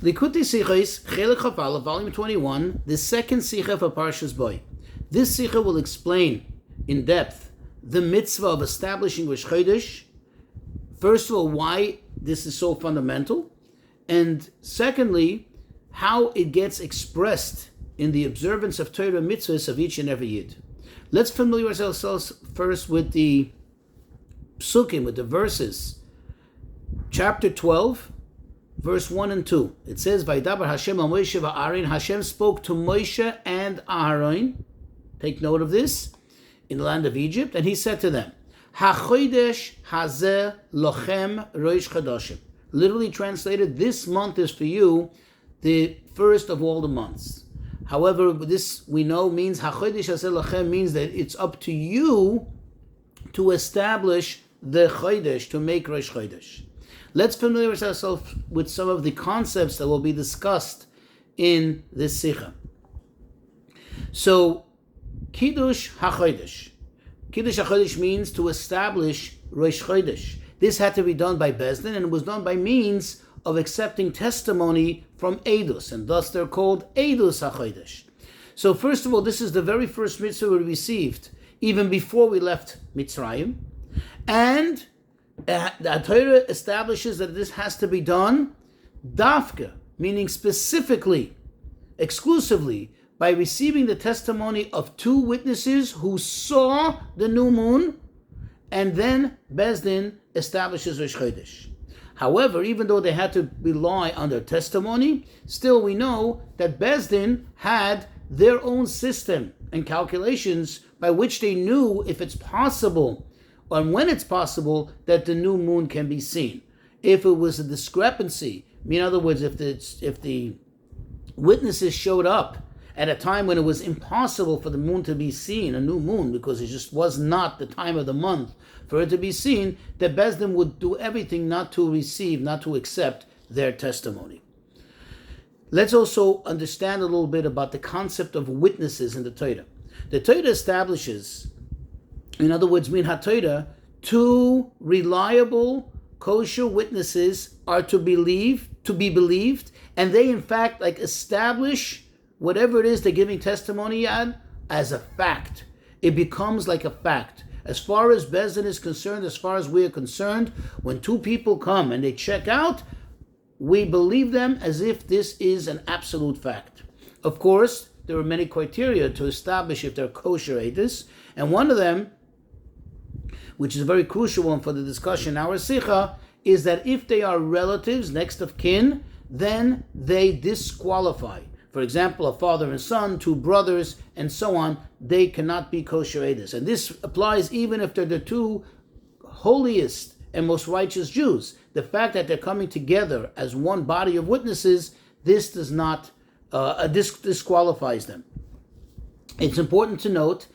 Likutei Sichos, Chelik Chafal, volume 21, the second Sicha for Parshas Boy. This Sicha will explain in depth the mitzvah of establishing Rosh Chodesh. First of all, why this is so fundamental, and secondly, how it gets expressed in the observance of Torah mitzvahs of each and every Yid. Let's familiarize ourselves first with the psukim, with the verses. Chapter 12, verse 1 and 2. It says, Vaydaber Hashem al Moshe va'Aaron. Hashem spoke to Moshe and Aaron. Take note of this. In the land of Egypt. And he said to them, HaChodesh hazeh lochem Rosh Chodashim. Literally translated, this month is for you the first of all the months. However, this we know means, HaChodesh hazeh lochem means that it's up to you to establish the Chodesh, to make Rosh Chodesh. Let's familiarize ourselves with some of the concepts that will be discussed in this Sikha. So, Kiddush HaChodesh. Kiddush HaChodesh means to establish Rosh Chodesh. This had to be done by Bezdin, and it was done by means of accepting testimony from Eidus, and thus they're called Eidus HaChodesh. So first of all, this is the very first mitzvah we received, even before we left Mitzrayim, and the Torah establishes that this has to be done dafka, meaning specifically, exclusively, by receiving the testimony of two witnesses who saw the new moon, and then Bezdin establishes Rosh Chodesh. However, even though they had to rely on their testimony, still we know that Bezdin had their own system and calculations by which they knew if it's possible, and when it's possible, that the new moon can be seen. If it was a discrepancy, in other words, if the witnesses showed up at a time when it was impossible for the moon to be seen, a new moon, because it just was not the time of the month for it to be seen, that Bezdin would do everything not to receive, not to accept their testimony. Let's also understand a little bit about the concept of witnesses in the Torah. The Torah establishes, in other words, min ha-Torah, two reliable kosher witnesses are to be believed, and they in fact establish whatever it is they're giving testimony on as a fact. It becomes like a fact. As far as Bezdin is concerned, as far as we are concerned, when two people come and they check out, we believe them as if this is an absolute fact. Of course, there are many criteria to establish if they're kosher edus, and one of them, which is a very crucial one for the discussion in our Sikha, is that if they are relatives, next of kin, then they disqualify. For example, a father and son, two brothers, and so on, they cannot be kosher edus. And this applies even if they're the two holiest and most righteous Jews. The fact that they're coming together as one body of witnesses, this does not, disqualifies them. It's important to note,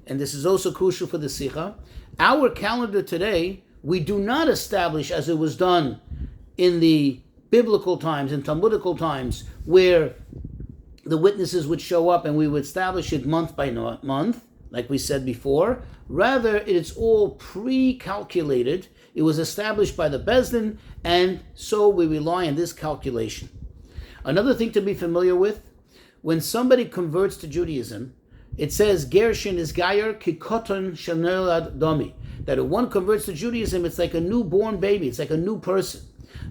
and this is also crucial for the Sikha, our calendar today, we do not establish as it was done in the biblical times, in Talmudical times, where the witnesses would show up and we would establish it month by month, like we said before. Rather, it's all pre-calculated. It was established by the Bezdin, and so we rely on this calculation. Another thing to be familiar with, when somebody converts to Judaism, it says, Gershin is Gayer Kikoton Shanelad Domi. That if one converts to Judaism, it's like a newborn baby, it's like a new person.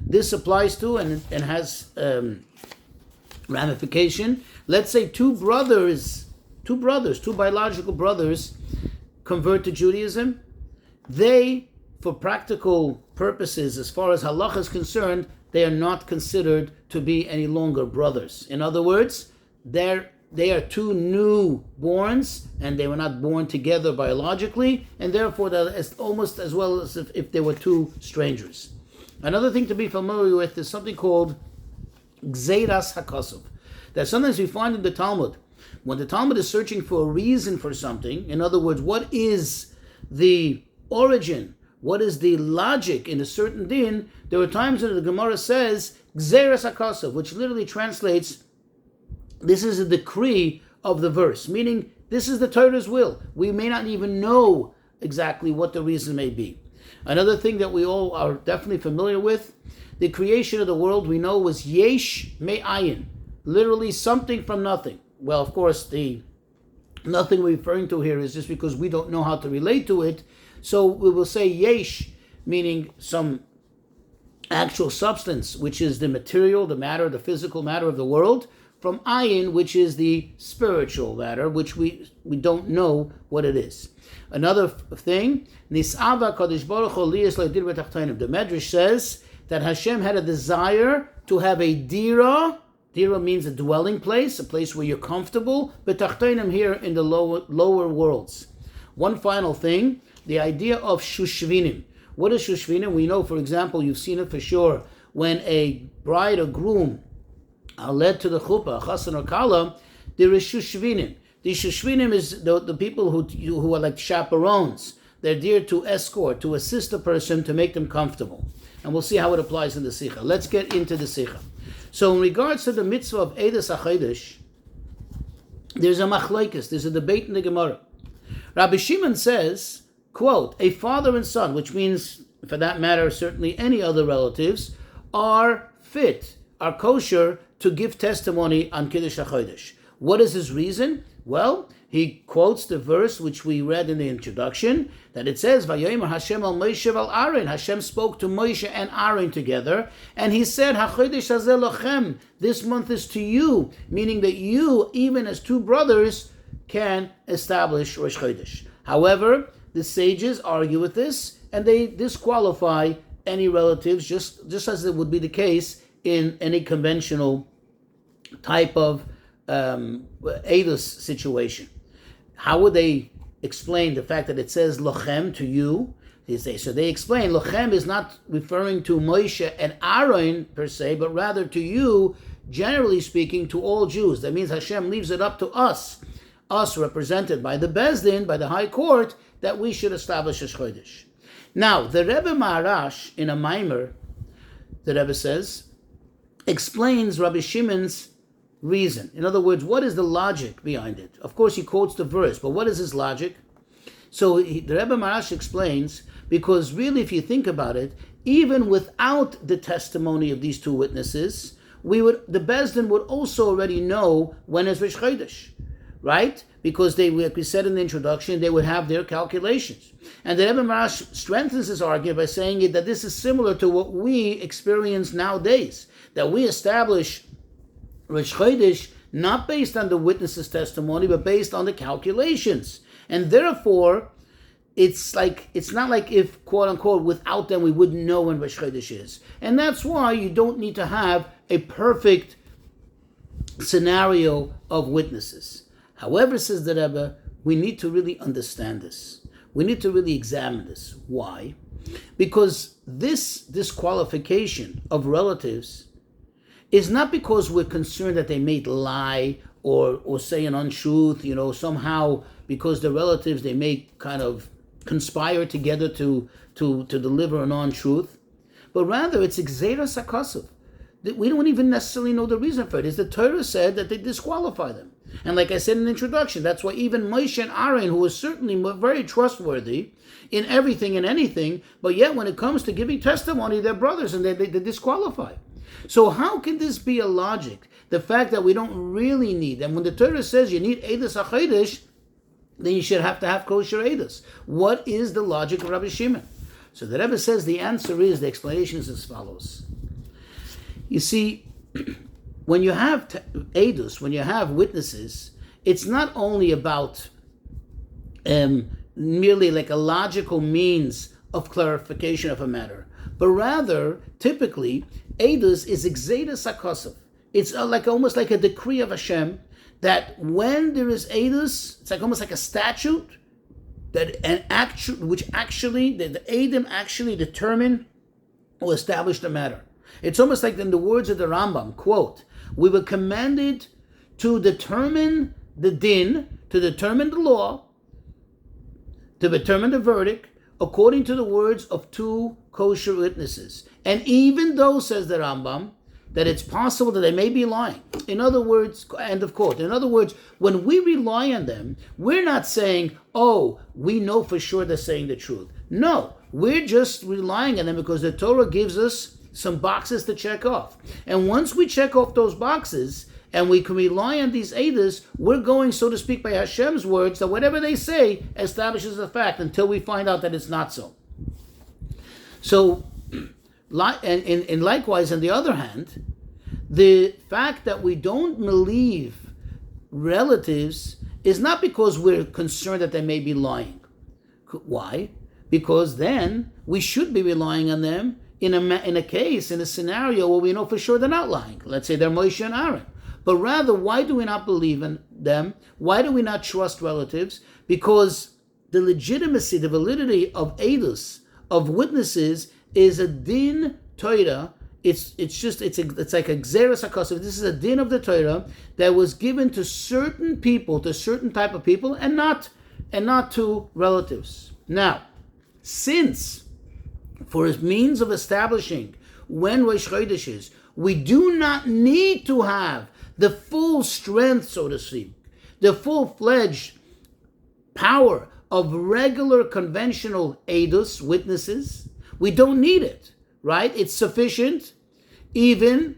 This applies to and has ramification. Let's say two biological brothers convert to Judaism. They, for practical purposes, as far as halacha is concerned, they are not considered to be any longer brothers. In other words, they are two newborns, and they were not born together biologically, and therefore they're almost as well as if they were two strangers. Another thing to be familiar with is something called Gzeiras HaKosov, that sometimes we find in the Talmud. When the Talmud is searching for a reason for something, in other words, what is the origin, what is the logic in a certain din, there are times when the Gemara says Gzeiras HaKosov, which literally translates, this is a decree of the verse, meaning this is the Torah's will. We may not even know exactly what the reason may be. Another thing that we all are definitely familiar with, the creation of the world we know was yesh me'ayin, literally something from nothing. Well, of course, the nothing we're referring to here is just because we don't know how to relate to it. So we will say yesh, meaning some actual substance, which is the material, the matter, the physical matter of the world, from ayin, which is the spiritual matter, which we don't know what it is. Another thing, Nis'ava Kadosh Baruch Hu liyas leidir b'tachtainim. The Medrash says that Hashem had a desire to have a dira. Dira means a dwelling place, a place where you're comfortable. B'tachtainim here in the lower worlds. One final thing, the idea of shushvinim. What is shushvinim? We know, for example, you've seen it for sure, when a bride or groom are led to the chuppah, chassan or kala, there is shushvinim. The shushvinim is the people who are like chaperones. They're there to escort, to assist a person, to make them comfortable. And we'll see how it applies in the Sicha. Let's get into the Sicha. So in regards to the mitzvah of Eidos HaChodesh, there's a machlokes, there's a debate in the Gemara. Rabbi Shimon says, quote, a father and son, which means, for that matter, certainly any other relatives, are fit, are kosher to give testimony on Kiddush HaChodesh. What is his reason? Well, he quotes the verse which we read in the introduction, that it says, Vayomer Hashem al Moshe al Aaron. Hashem spoke to Moshe and Aaron together, and he said, HaChodesh hazeh lochem, this month is to you, meaning that you, even as two brothers, can establish Rosh Chodesh. However, the sages argue with this, and they disqualify any relatives, just as it would be the case in any conventional type of Eidos situation. How would they explain the fact that it says lochem to you? So they explain lochem is not referring to Moshe and Aaron per se, but rather to you, generally speaking, to all Jews. That means Hashem leaves it up to us represented by the Bezdin, by the High Court, that we should establish a Chodesh. Now, the Rebbe Maharash, in a Maimer, the Rebbe says, explains Rabbi Shimon's reason. In other words, what is the logic behind it? Of course, he quotes the verse, but what is his logic? So the Rebbe Maharash explains, because really, if you think about it, even without the testimony of these two witnesses, the Bezdin would also already know when is Rosh Chodesh, right? Because they, like we said in the introduction, they would have their calculations. And the Rebbe Maharash strengthens his argument by saying that this is similar to what we experience nowadays, that we establish Rosh Chodesh not based on the witness's testimony, but based on the calculations. And therefore, it's not like if, quote unquote, without them we wouldn't know when Rosh Chodesh is. And that's why you don't need to have a perfect scenario of witnesses. However, says the Rebbe, we need to really understand this. We need to really examine this. Why? Because this disqualification of relatives is not because we're concerned that they may lie or say an untruth, somehow because the relatives, they may kind of conspire together to deliver an untruth, but rather it's Gzeras HaKosov. We don't even necessarily know the reason for it. Is the Torah said that they disqualify them. And like I said in the introduction, that's why even Moshe and Aaron, who was certainly very trustworthy in everything and anything, but yet when it comes to giving testimony, they're brothers and they disqualify. So how can this be a logic? The fact that we don't really need them. When the Torah says you need Eidos HaChodesh, then you should have to have kosher Eidos. What is the logic of Rabbi Shimon? So the Rebbe says the answer is, the explanation is as follows. You see, when you have Eidos, when you have witnesses, it's not only about merely like a logical means of clarification of a matter, but rather, typically, Eidos is Gzeras HaKosov. It's almost like a decree of Hashem that when there is Eidos, it's almost like a statute that the Eidim actually determine or establish the matter. It's almost like in the words of the Rambam, quote, we were commanded to determine the din, to determine the law, to determine the verdict, according to the words of two kosher witnesses. And even though, says the Rambam, that it's possible that they may be lying. In other words, end of quote. In other words, when we rely on them, we're not saying, oh, we know for sure they're saying the truth. No, We're just relying on them because the Torah gives us some boxes to check off. And once we check off those boxes, and we can rely on these Eidos, we're going, so to speak, by Hashem's words, that whatever they say establishes a fact until we find out that it's not so. So, and likewise, on the other hand, the fact that we don't believe relatives is not because we're concerned that they may be lying. Why? Because then we should be relying on them in a case, in a scenario where we know for sure they're not lying. Let's say they're Moshe and Aaron. But rather, why do we not believe in them? Why do we not trust relatives? Because the legitimacy, the validity of edus, of witnesses, is a din Torah. It's like a gzeras hakosov. This is a din of the Torah that was given to certain people, to certain type of people, and not to relatives. Now, since for a means of establishing when Rosh Chodesh is, we do not need to have the full strength, so to speak, the full-fledged power of regular conventional edus, witnesses. We don't need it, right? It's sufficient, even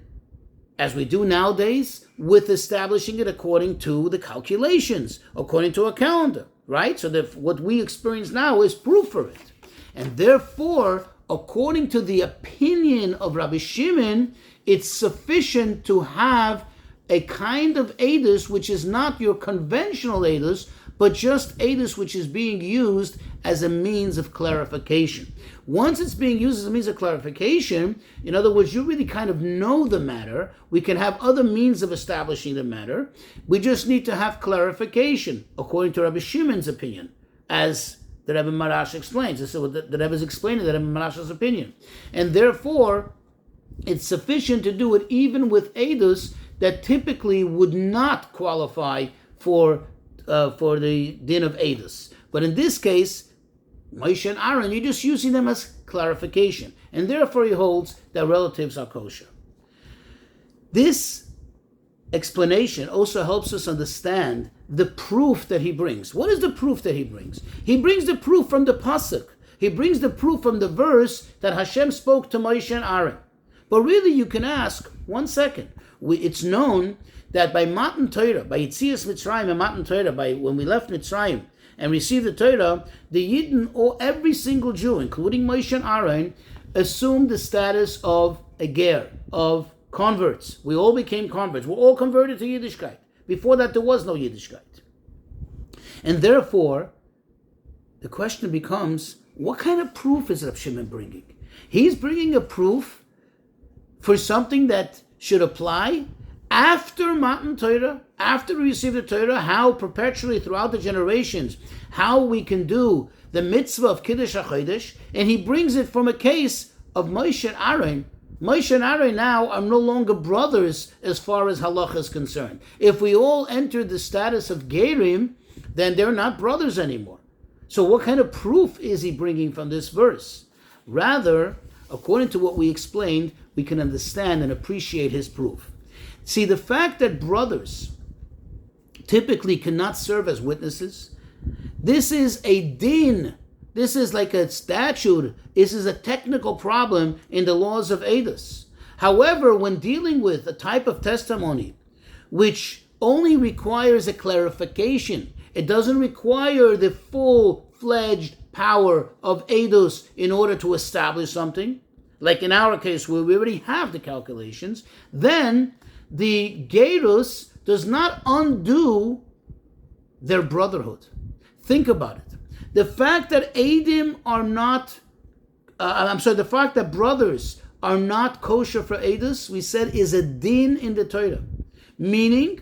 as we do nowadays, with establishing it according to the calculations, according to a calendar, right? So that what we experience now is proof for it. And therefore, according to the opinion of Rabbi Shimon, it's sufficient to have a kind of edus which is not your conventional edus, but just edus which is being used as a means of clarification. Once it's being used as a means of clarification, in other words, you really kind of know the matter. We can have other means of establishing the matter. We just need to have clarification, according to Rabbi Shimon's opinion, as the Rebbe Marash explains. This is what the Rebbe is explaining, the Rebbe Marash's opinion. And therefore, it's sufficient to do it even with edus that typically would not qualify for the din of edus. But in this case, Moshe and Aaron, you're just using them as clarification. And therefore he holds that relatives are kosher. This explanation also helps us understand the proof that he brings. What is the proof that he brings? He brings the proof from the pasuk. He brings the proof from the verse that Hashem spoke to Moshe and Aaron. But really you can ask, one second, it's known that by Matan Torah, by Yitzias Mitzrayim and Matan Torah, by when we left Mitzrayim and received the Torah, the Yidden, or every single Jew, including Moshe and Aaron, assumed the status of a ger, of converts. We all became converts. We're all converted to Yiddishkeit. Before that, there was no Yiddishkeit. And therefore, the question becomes, what kind of proof is Rav Shimon bringing? He's bringing a proof for something that should apply after Matan Torah, after we receive the Torah, how perpetually throughout the generations, how we can do the mitzvah of Kiddush HaChodesh, and he brings it from a case of Moshe and Aaron. Moshe and Aaron now are no longer brothers as far as halacha is concerned. If we all enter the status of Gerim, then they're not brothers anymore. So what kind of proof is he bringing from this verse? Rather, according to what we explained, we can understand and appreciate his proof. See, the fact that brothers typically cannot serve as witnesses, this is a din. This is like a statute. This is a technical problem in the laws of edus. However, when dealing with a type of testimony which only requires a clarification, it doesn't require the full-fledged power of edus in order to establish something, like in our case where we already have the calculations, then the gerus does not undo their brotherhood. Think about it. The fact that Eidim are not, the fact that brothers are not kosher for edus, we said, is a din in the Torah. Meaning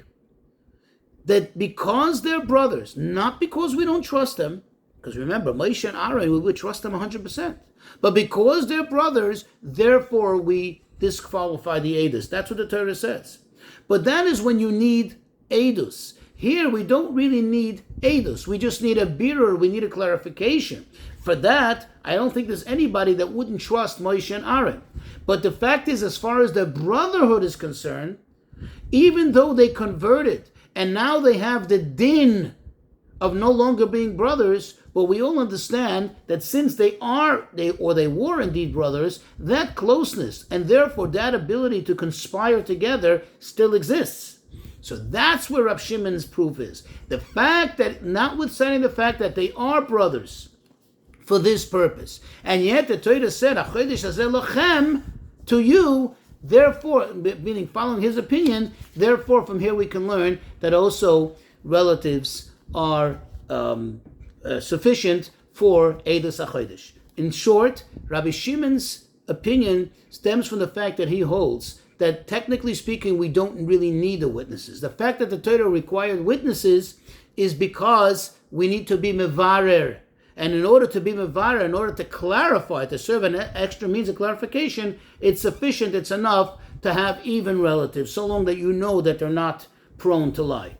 that because they're brothers, not because we don't trust them, because remember, Moshe and Aaron, we would trust them 100%. But because they're brothers, therefore we disqualify the edus. That's what the Torah says. But that is when you need edus. Here we don't really need edus. We just need a birur. We need a clarification. For that, I don't think there's anybody that wouldn't trust Moshe and Aaron. But the fact is, as far as the brotherhood is concerned, even though they converted and now they have the din of no longer being brothers, But we all understand that since they were indeed brothers, that closeness and therefore that ability to conspire together still exists. So that's where Rab Shimon's proof is. The fact that, notwithstanding the fact that they are brothers for this purpose, and yet the Torah said, "Achodesh hazeh lochem," to you, therefore, meaning following his opinion, therefore from here we can learn that also relatives are sufficient for Eidos HaChodesh. In short, Rabbi Shimon's opinion stems from the fact that he holds that technically speaking we don't really need the witnesses. The fact that the Torah required witnesses is because we need to be mevarer. And in order to be mevarer, in order to clarify, to serve an extra means of clarification, it's sufficient, it's enough to have even relatives, so long that you know that they're not prone to lie.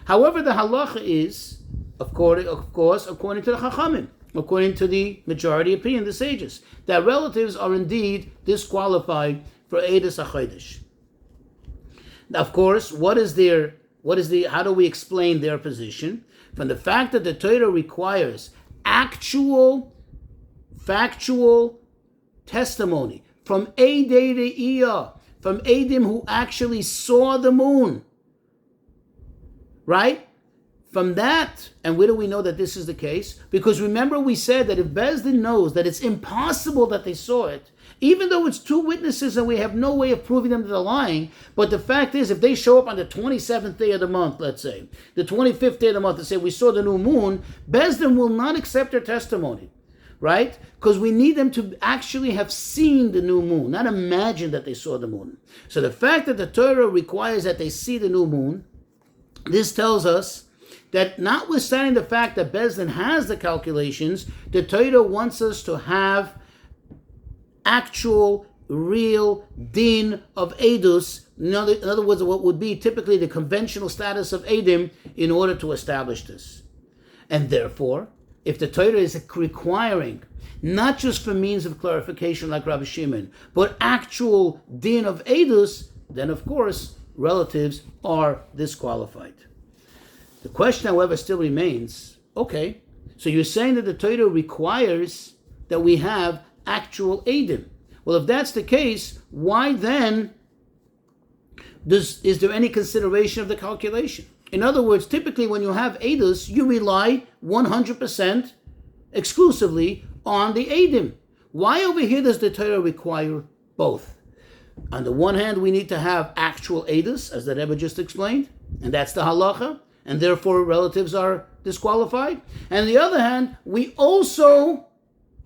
However, the halacha is, of course, according to the Chachamim, according to the majority opinion, the sages, that relatives are indeed disqualified for Eidos HaChodesh. Now, of course, how do we explain their position? From the fact that the Torah requires actual, factual testimony from Eidei Re'iyah, from Eidim who actually saw the moon, right? From that, and where do we know that this is the case? Because remember we said that if Bezdin knows that it's impossible that they saw it, even though it's two witnesses and we have no way of proving them that they're lying, but the fact is if they show up on the 27th day of the month, let's say, the 25th day of the month and say we saw the new moon, Bezdin will not accept their testimony, right? Because we need them to actually have seen the new moon, not imagine that they saw the moon. So the fact that the Torah requires that they see the new moon, this tells us that notwithstanding the fact that Bezdin has the calculations, the Torah wants us to have actual, real din of Eidus, in other words, what would be typically the conventional status of Eidim, in order to establish this. And therefore, if the Torah is requiring, not just for means of clarification like Rabbi Shimon, but actual din of Eidus, then of course, relatives are disqualified. The question, however, still remains, okay, so you're saying that the Torah requires that we have actual Eidim. Well, if that's the case, why then is there any consideration of the calculation? In other words, typically when you have Eidus, you rely 100% exclusively on the Eidim. Why over here does the Torah require both? On the one hand, we need to have actual Eidus, as the Rebbe just explained, and that's the halacha, and therefore relatives are disqualified. And on the other hand, we also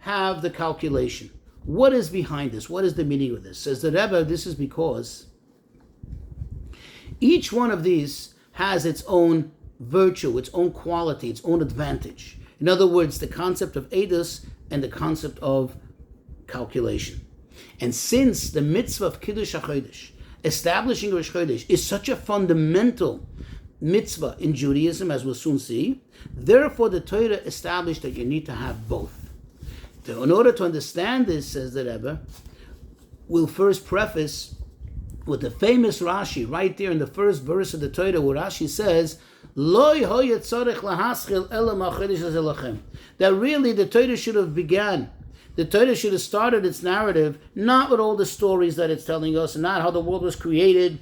have the calculation. What is behind this? What is the meaning of this? Says the Rebbe, this is because each one of these has its own virtue, its own quality, its own advantage. In other words, the concept of Eidus and the concept of calculation. And since the mitzvah of Kiddush HaChodesh, establishing Rosh Chodesh, is such a fundamental mitzvah in Judaism, as we'll soon see, therefore the Torah established that you need to have both. So in order to understand this, says the Rebbe, we'll first preface with the famous Rashi, right there in the first verse of the Torah, where Rashi says, that really the Torah should have began. The Torah should have started its narrative not with all the stories that it's telling us, not how the world was created,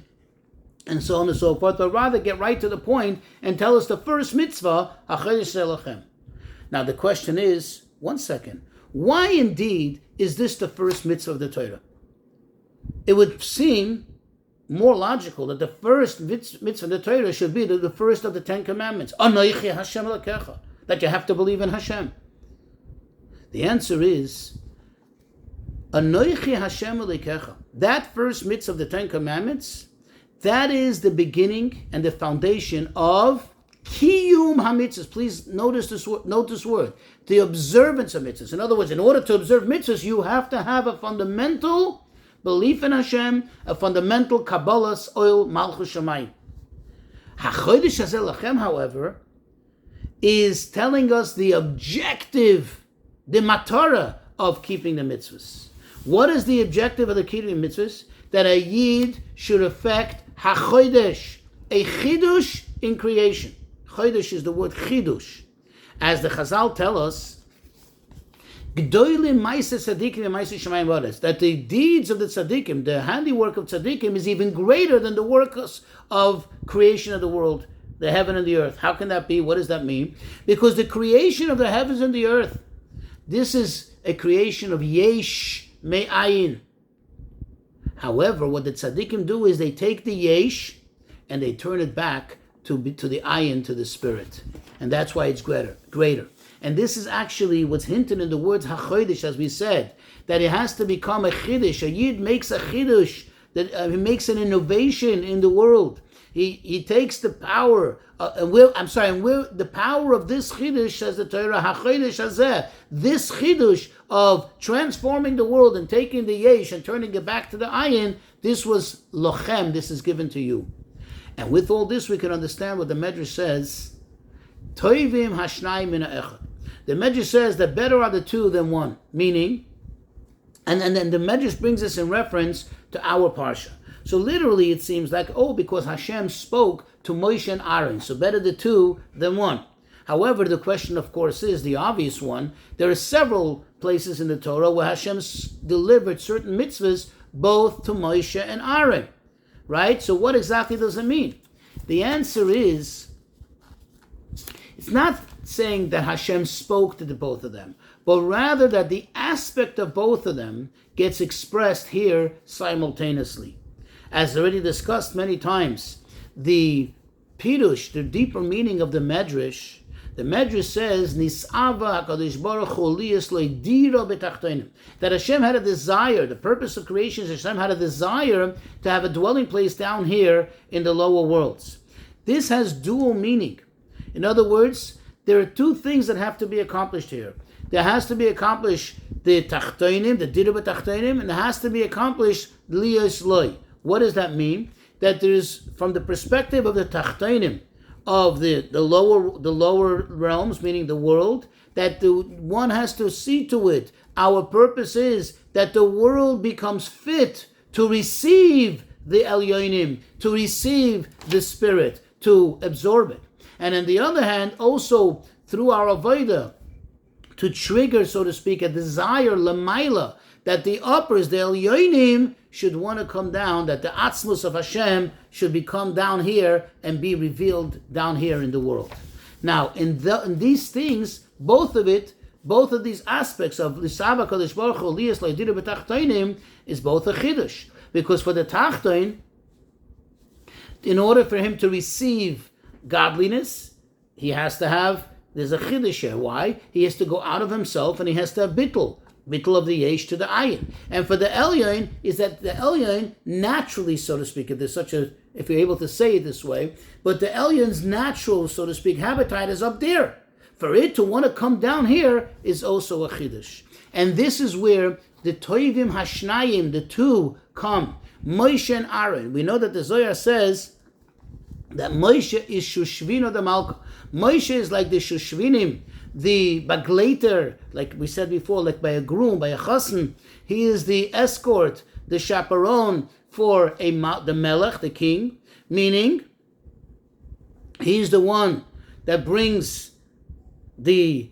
and so on and so forth, but rather get right to the point and tell us the first mitzvah, HaChodesh Zelachem. Now the question is, one second, why indeed is this the first mitzvah of the Torah? It would seem more logical that the first mitzvah of the Torah should be the first of the 10 Commandments, Anoichi Hashem Elokecha, that you have to believe in Hashem. The answer is, Anoichi Hashem Elokecha, that first mitzvah of the 10 Commandments, that is the beginning and the foundation of Kiyum HaMitzvahs. Please note this word, the observance of mitzvahs. In other words, in order to observe mitzvahs, you have to have a fundamental belief in Hashem, a fundamental Kabbalah's oil Malchus Shamayim. HaChodesh Hazeh Lachem, however, is telling us the objective, the matara of keeping the mitzvahs. What is the objective of the keeping mitzvahs? That a yid should affect HaChodesh, a chidush in creation. Chodesh is the word chidush. As the Chazal tell us, that the deeds of the tzaddikim, the handiwork of tzaddikim, is even greater than the work of creation of the world, the heaven and the earth. How can that be? What does that mean? Because the creation of the heavens and the earth, this is a creation of yesh me'ayin. However, what the tzaddikim do is they take the yesh and they turn it back to the ayin, to the spirit. And that's why it's greater. And this is actually what's hinted in the words hachodesh, as we said, that it has to become a chiddush. A yid makes a chiddush, that he makes an innovation in the world. He takes the power, the power of this chiddush, says the Torah, hachodesh hazeh, this chiddush of transforming the world and taking the yesh and turning it back to the ayin, this was lochem, this is given to you. And with all this, we can understand what the Medrash says. Toivim hashnayim min ha'echad. The Medrash says that better are the two than one. Meaning, and then the Medrash brings this in reference to our parsha. So literally, it seems like, because Hashem spoke to Moshe and Aaron, so better the two than one. However, the question, of course, is the obvious one. There are several places in the Torah where Hashem delivered certain mitzvahs both to Moshe and Aaron. Right? So what exactly does it mean? The answer is, it's not saying that Hashem spoke to the both of them, but rather that the aspect of both of them gets expressed here simultaneously. As already discussed many times, the Pirush, the deeper meaning of the Medrash says, Nis'ava HaKadosh Baruch Hu liyas le'dira b'tachtonim. That Hashem had a desire, the purpose of creation is Hashem had a desire to have a dwelling place down here in the lower worlds. This has dual meaning. In other words, there are two things that have to be accomplished here. There has to be accomplished the tachtonim, the dira b'tachtonim, and there has to be accomplished liyas loy. What does that mean? That there's, from the perspective of the tachtonim, of the lower realms, meaning the world, that one has to see to it. Our purpose is that the world becomes fit to receive the Elyonim, to receive the Spirit, to absorb it. And on the other hand, also through our avodah, to trigger, so to speak, a desire, lamaila, that the uppers, the Elyonim, should want to come down, that the Atzmus of Hashem should become down here and be revealed down here in the world. Now, in these things, both of these aspects of L'Sava Kadosh Baruch Hu Liyas Le'Dira B'Tachtonim is both a Chiddush. Because for the Tachtoin, in order for him to receive godliness, he has to have, there's a Chiddush here. Why? He has to go out of himself and he has to have bittul of the yesh to the ayin. And for the elyon, is that the elyon naturally, so to speak, if you're able to say it this way, but the elyon's natural, so to speak, habitat is up there. For it to want to come down here is also a chiddush. And this is where the toivim hashnayim, the two, come. Moshe and Aaron. We know that the Zohar says that Moshe is Shushvino the Malka. Moshe is like the Shushvinim, the baglater, like we said before, like by a groom, by a chassan. He is the escort, the chaperone for the melech, the king, meaning he's the one that brings the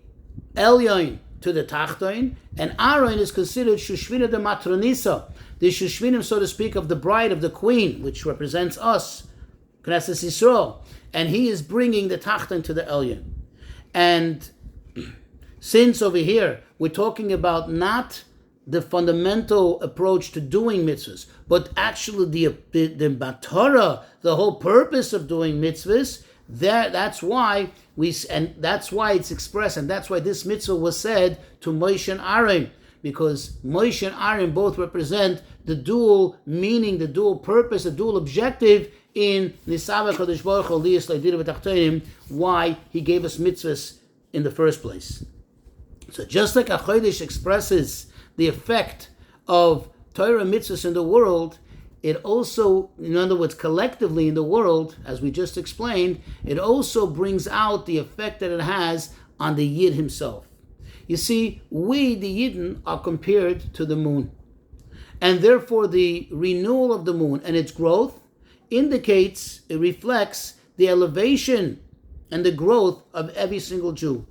elyon to the tachtoin, and Aaron is considered Shushvina de Matronisa, the Shushvinim, so to speak, of the bride of the queen, which represents us, Knesset Yisrael, and he is bringing the tachtoin to the elyon. And since over here we're talking about not the fundamental approach to doing mitzvahs, but actually the matara, the whole purpose of doing mitzvahs, that's why it's expressed, and that's why this mitzvah was said to Moshe and Aaron, because Moshe and Aaron both represent the dual meaning, the dual purpose, the dual objective in Nisava Kadosh Baruch Hu Liyas Le'Dira B'Tachtonim, why he gave us mitzvahs in the first place. So just like a chodesh expresses the effect of Torah mitzvahs in the world, it also, in other words, collectively in the world, as we just explained, it also brings out the effect that it has on the Yid himself. You see, we, the Yidden, are compared to the moon. And therefore the renewal of the moon and its growth it reflects the elevation and the growth of every single Jew.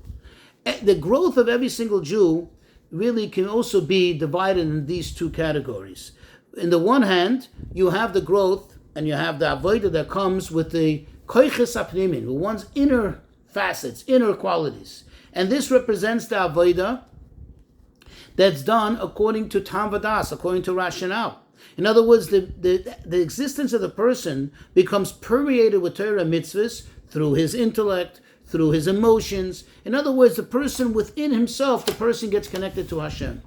the growth of every single Jew really can also be divided in these two categories. In the one hand, you have the growth and you have the avodah that comes with the koiches apnimin, with one's inner facets, inner qualities. And this represents the avodah that's done according to tam vadas, according to rationale. In other words, the existence of the person becomes permeated with Torah mitzvahs through his intellect, through his emotions. In other words, the person within himself, the person gets connected to Hashem.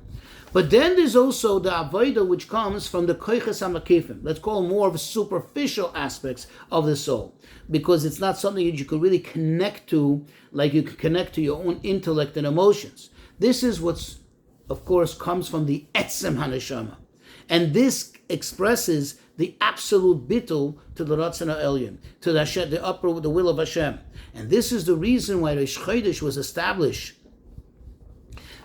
But then there's also the avodah which comes from the koiches hamakifim. Let's call more of superficial aspects of the soul, because it's not something that you could really connect to, like you can connect to your own intellect and emotions. This is what's, of course, comes from the etzem haneshama. And this expresses the absolute bittul to the Ratzon HaElyon, to the Hashem, the will of Hashem. And this is the reason why Rosh Chodesh was established.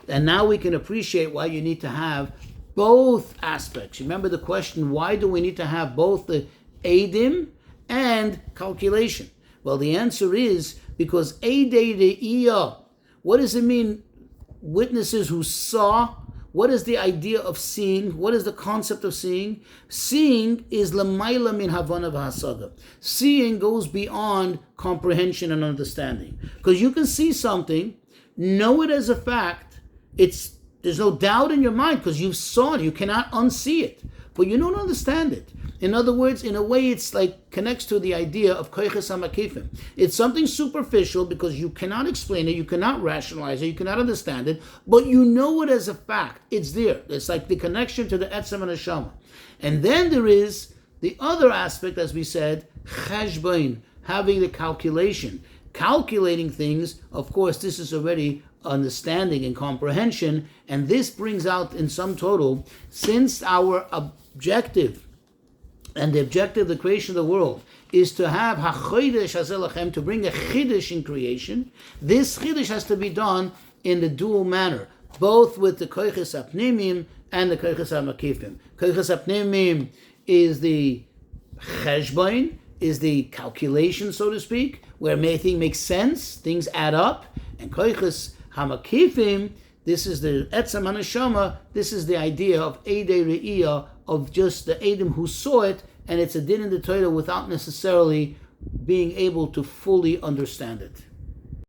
And now we can appreciate why you need to have both aspects. Remember the question, why do we need to have both the Eidim and calculation? Well, the answer is because Eidei Re'iyah, what does it mean? Witnesses who saw. What is the idea of seeing? What is the concept of seeing? Seeing is l'mayla min havana v'hasaga. Seeing goes beyond comprehension and understanding. Because you can see something, know it as a fact, there's no doubt in your mind because you saw it, you cannot unsee it, but you don't understand it. In other words, in a way, it's like connects to the idea of koiches hamakifim. It's something superficial because you cannot explain it, you cannot rationalize it, you cannot understand it, but you know it as a fact. It's there. It's like the connection to the etzem and neshama. And then there is the other aspect, as we said, cheshbon, having the calculation. Calculating things, of course, this is already understanding and comprehension, and this brings out in sum total, since our objective and the objective of the creation of the world is to have hachodesh hazelachem, to bring a chiddush in creation. This chiddush has to be done in the dual manner, both with the koiches apnimim and the koiches hamakifim. Koiches apnimim is the cheshbon, is the calculation, so to speak, where everything makes sense, things add up, and koiches hamakifim, this is the etzem haneshama, this is the idea of eidei re'iyah, of just the Adam who saw it, and it's a din in the Torah without necessarily being able to fully understand it.